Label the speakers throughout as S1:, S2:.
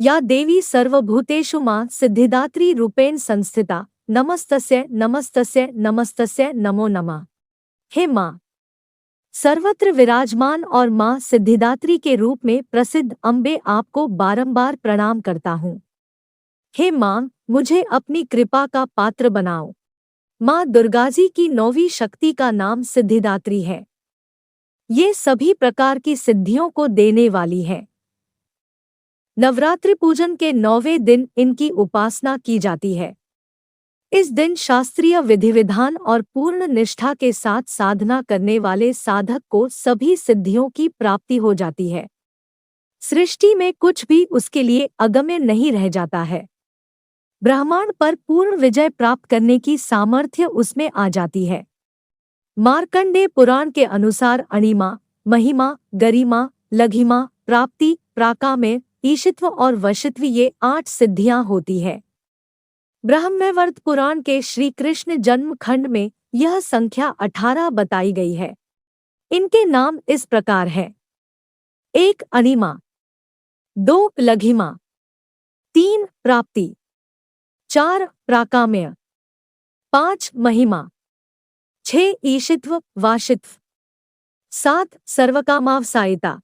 S1: या देवी सर्वभूतेषु मां सिद्धिदात्री रूपेण संस्थिता नमस्तस्य नमस्तस्य नमस्तस्य नमो नमः। हे मां, सर्वत्र विराजमान और मां सिद्धिदात्री के रूप में प्रसिद्ध अम्बे, आपको बारंबार प्रणाम करता हूँ। हे मां, मुझे अपनी कृपा का पात्र बनाओ। मां दुर्गाजी की 9वीं शक्ति का नाम सिद्धिदात्री है। ये सभी प्रकार की सिद्धियों को देने वाली है। नवरात्रि पूजन के 9वें दिन इनकी उपासना की जाती है। इस दिन शास्त्रीय विधि विधान और पूर्ण निष्ठा के साथ साधना करने वाले साधक को सभी सिद्धियों की प्राप्ति हो जाती है। सृष्टि में कुछ भी उसके लिए अगम्य नहीं रह जाता है। ब्रह्मांड पर पूर्ण विजय प्राप्त करने की सामर्थ्य उसमें आ जाती है। मार्कंडेय पुराण के अनुसार अणिमा, महिमा, गरिमा, लघिमा, प्राप्ति, प्राकाम्य, ईशित्व और वशित्व ये 8 सिद्धियां होती है। ब्रह्मवैवर्त पुराण के श्री कृष्ण जन्म खंड में यह संख्या 18 बताई गई है। इनके नाम इस प्रकार है: 1 अणिमा, 2 लघिमा, 3 प्राप्ति, 4 प्राकाम्य, 5 महिमा, 6 ईशित्व वाशित्व, 7 सर्वकामावसायिता,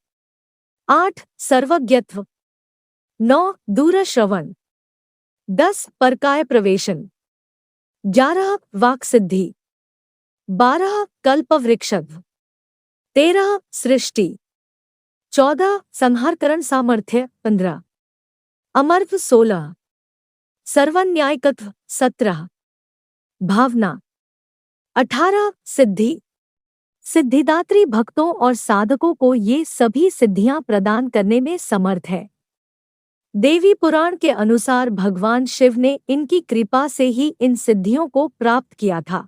S1: 8 सर्वज्ञत्व, 9 दूरश्रवण, 10 परकाय प्रवेशन, 11 वाक्सिद्धि, 12 कल्पवृक्षत्व, 13 सृष्टि, 14 संहारकरण सामर्थ्य, 15 अमरत्व, 16 सर्वन्यायकत्व, 17 भावना, 18 सिद्धि। सिद्धिदात्री भक्तों और साधकों को ये सभी सिद्धियां प्रदान करने में समर्थ है। देवी पुराण के अनुसार भगवान शिव ने इनकी कृपा से ही इन सिद्धियों को प्राप्त किया था।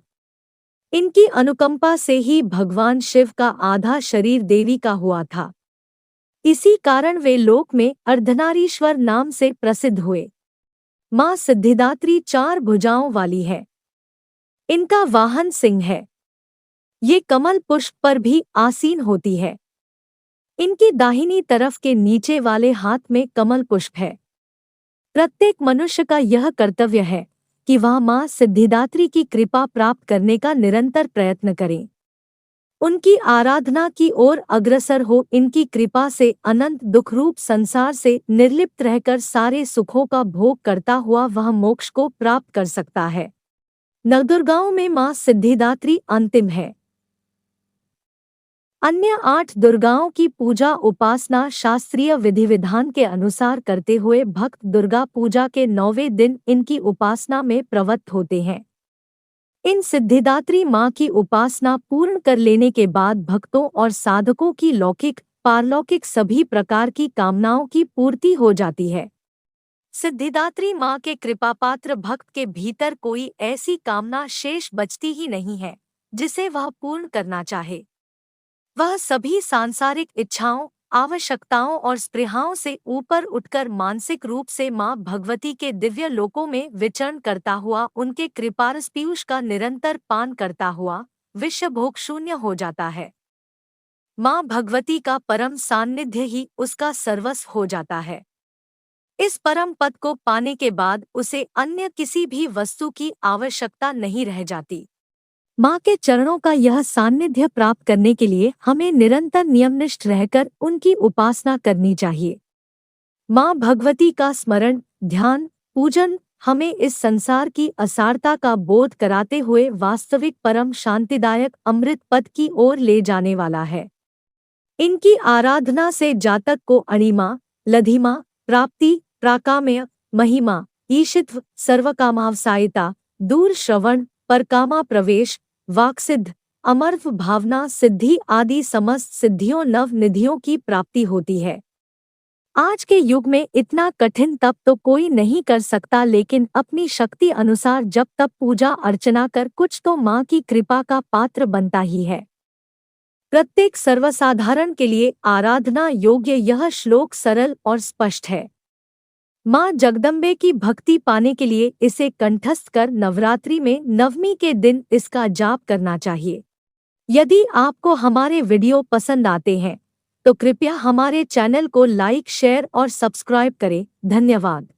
S1: इनकी अनुकंपा से ही भगवान शिव का आधा शरीर देवी का हुआ था। इसी कारण वे लोक में अर्धनारीश्वर नाम से प्रसिद्ध हुए। मां सिद्धिदात्री 4 भुजाओं वाली है। इनका वाहन सिंह है। ये कमल पुष्प पर भी आसीन होती है। इनकी दाहिनी तरफ के नीचे वाले हाथ में कमल पुष्प है। प्रत्येक मनुष्य का यह कर्तव्य है कि वह मां सिद्धिदात्री की कृपा प्राप्त करने का निरंतर प्रयत्न करे, उनकी आराधना की ओर अग्रसर हो। इनकी कृपा से अनंत दुखरूप संसार से निर्लिप्त रहकर सारे सुखों का भोग करता हुआ वह मोक्ष को प्राप्त कर सकता है। नवदुर्गाओं में मां सिद्धिदात्री अंतिम है। अन्य 8 दुर्गाओं की पूजा उपासना शास्त्रीय विधि विधान के अनुसार करते हुए भक्त दुर्गा पूजा के 9वें दिन इनकी उपासना में प्रवृत्त होते हैं। इन सिद्धिदात्री मां की उपासना पूर्ण कर लेने के बाद भक्तों और साधकों की लौकिक पारलौकिक सभी प्रकार की कामनाओं की पूर्ति हो जाती है। सिद्धिदात्री मां के कृपापात्र भक्त के भीतर कोई ऐसी कामना शेष बचती ही नहीं है जिसे वह पूर्ण करना चाहे। वह सभी सांसारिक इच्छाओं, आवश्यकताओं और स्पृहाओं से ऊपर उठकर मानसिक रूप से मां भगवती के दिव्य लोकों में विचरण करता हुआ उनके कृपारस पीयूष का निरंतर पान करता हुआ विश्वभोग शून्य हो जाता है। मां भगवती का परम सान्निध्य ही उसका सर्वस्व हो जाता है। इस परम पद को पाने के बाद उसे अन्य किसी भी वस्तु की आवश्यकता नहीं रह जाती। मां के चरणों का यह सान्निध्य प्राप्त करने के लिए हमें निरंतर नियमनिष्ठ रहकर उनकी उपासना करनी चाहिए। मां भगवती का स्मरण, ध्यान, पूजन हमें इस संसार की असारता का बोध कराते हुए वास्तविक परम शांतिदायक अमृत पद की ओर ले जाने वाला है। इनकी आराधना से जातक को अणिमा, लघिमा, प्राप्ति, प्राकाम्य, महिमा, ईशित्व, सर्वकामावसायिता, दूर श्रवण, परकामा प्रवेश, वाक्सिद्ध, अमरत्व, भावना, सिद्धि आदि समस्त सिद्धियों नव निधियों की प्राप्ति होती है। आज के युग में इतना कठिन तप तो कोई नहीं कर सकता, लेकिन अपनी शक्ति अनुसार जब तप पूजा अर्चना कर कुछ तो मां की कृपा का पात्र बनता ही है। प्रत्येक सर्वसाधारण के लिए आराधना योग्य यह श्लोक सरल और स्पष्ट है। मां जगदम्बे की भक्ति पाने के लिए इसे कंठस्थ कर नवरात्रि में 9वीं के दिन इसका जाप करना चाहिए। यदि आपको हमारे वीडियो पसंद आते हैं तो कृपया हमारे चैनल को लाइक शेयर और सब्सक्राइब करें। धन्यवाद।